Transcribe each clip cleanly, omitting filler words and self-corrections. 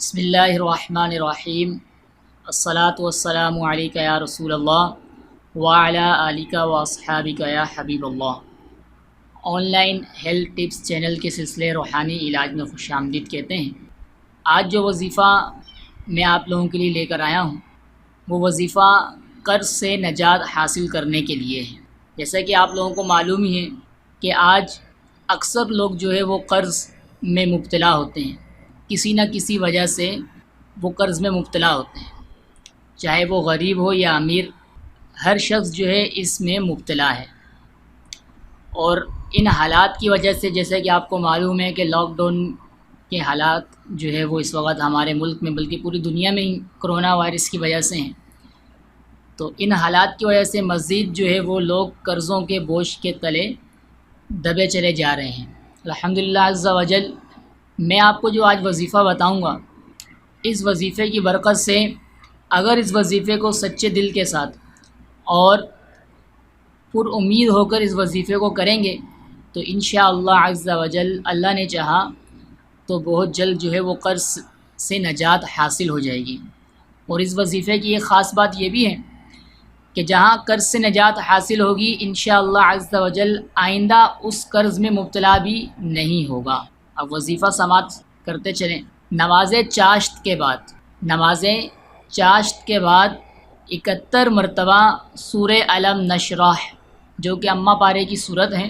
بسم اللہ الرحمن الرحیم الصلاۃ والسلام علیک یا رسول اللہ وعلی آلک و اصحابک یا حبیب اللہ۔ Online health tips channel کے سلسلے روحانی علاج میں خوش آمدید کہتے ہیں۔ آج جو وظیفہ میں آپ لوگوں کے لیے لے کر آیا ہوں وہ وظیفہ قرض سے نجات حاصل کرنے کے لیے ہے۔ جیسا کہ آپ لوگوں کو معلوم ہی ہے کہ آج اکثر لوگ جو ہے وہ قرض میں مبتلا ہوتے ہیں، کسی نہ کسی وجہ سے وہ قرض میں مبتلا ہوتے ہیں، چاہے وہ غریب ہو یا امیر، ہر شخص جو ہے اس میں مبتلا ہے۔ اور ان حالات کی وجہ سے جیسے کہ آپ کو معلوم ہے کہ لاک ڈاؤن کے حالات جو ہے وہ اس وقت ہمارے ملک میں بلکہ پوری دنیا میں ہی کرونا وائرس کی وجہ سے ہیں، تو ان حالات کی وجہ سے مزید جو ہے وہ لوگ قرضوں کے بوجھ کے تلے دبے چلے جا رہے ہیں۔ الحمدللہ عز و جل میں آپ کو جو آج وظیفہ بتاؤں گا، اس وظیفے کی برکت سے اگر اس وظیفے کو سچے دل کے ساتھ اور پر امید ہو کر اس وظیفے کو کریں گے تو انشاءاللہ عز و جل اللہ نے چاہا تو بہت جلد جو ہے وہ قرض سے نجات حاصل ہو جائے گی۔ اور اس وظیفے کی ایک خاص بات یہ بھی ہے کہ جہاں قرض سے نجات حاصل ہوگی انشاءاللہ عز و جل آئندہ اس قرض میں مبتلا بھی نہیں ہوگا۔ اب وظیفہ سماعت کرتے چلیں۔ نماز چاشت کے بعد 71 مرتبہ سورہ الم نشرح جو کہ اماں پارے کی صورت ہے،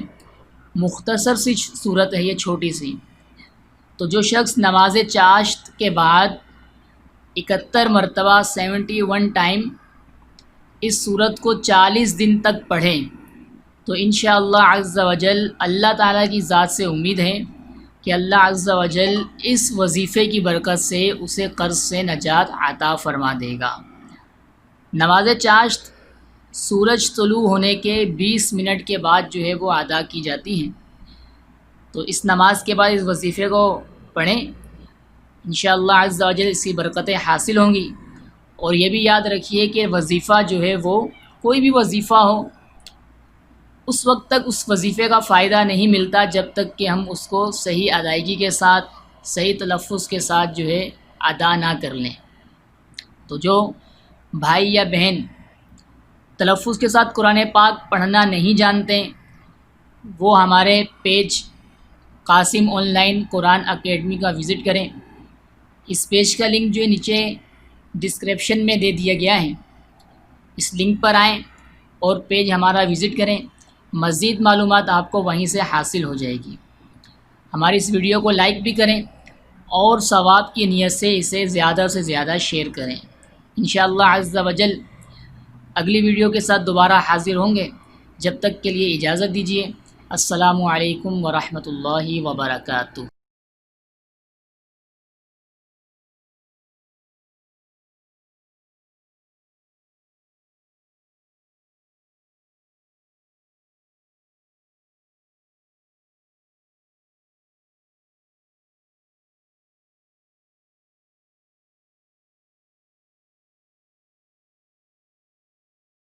مختصر سی صورت ہے یہ، چھوٹی سی، تو جو شخص نماز چاشت کے بعد 71 مرتبہ 71 ٹائم اس صورت کو 40 دن تک پڑھیں تو انشاءاللہ عز و جل اللہ تعالیٰ کی ذات سے امید ہے کہ اللہ عز و جل اس وظیفے کی برکت سے اسے قرض سے نجات عطا فرما دے گا۔ نماز چاشت سورج طلوع ہونے کے 20 منٹ کے بعد جو ہے وہ ادا کی جاتی ہیں، تو اس نماز کے بعد اس وظیفے کو پڑھیں، انشاءاللہ عز و جل اس کی برکتیں حاصل ہوں گی۔ اور یہ بھی یاد رکھیے کہ وظیفہ جو ہے وہ کوئی بھی وظیفہ ہو، اس وقت تک اس وظیفے کا فائدہ نہیں ملتا جب تک کہ ہم اس کو صحیح ادائیگی کے ساتھ، صحیح تلفظ کے ساتھ جو ہے ادا نہ کر لیں۔ تو جو بھائی یا بہن تلفظ کے ساتھ قرآن پاک پڑھنا نہیں جانتے وہ ہمارے page Qasim on line Quran academy کا وزٹ کریں۔ اس پیج کا لنک جو ہے نیچے ڈسکرپشن میں دے دیا گیا ہے، اس لنک پر آئیں اور پیج ہمارا وزٹ کریں، مزید معلومات آپ کو وہیں سے حاصل ہو جائے گی۔ ہماری اس ویڈیو کو لائک بھی کریں اور ثواب کی نیت سے اسے زیادہ سے زیادہ شیئر کریں۔ انشاءاللہ عز و جل اگلی ویڈیو کے ساتھ دوبارہ حاضر ہوں گے، جب تک کے لیے اجازت دیجیے۔ السلام علیکم ورحمۃ اللہ وبرکاتہ۔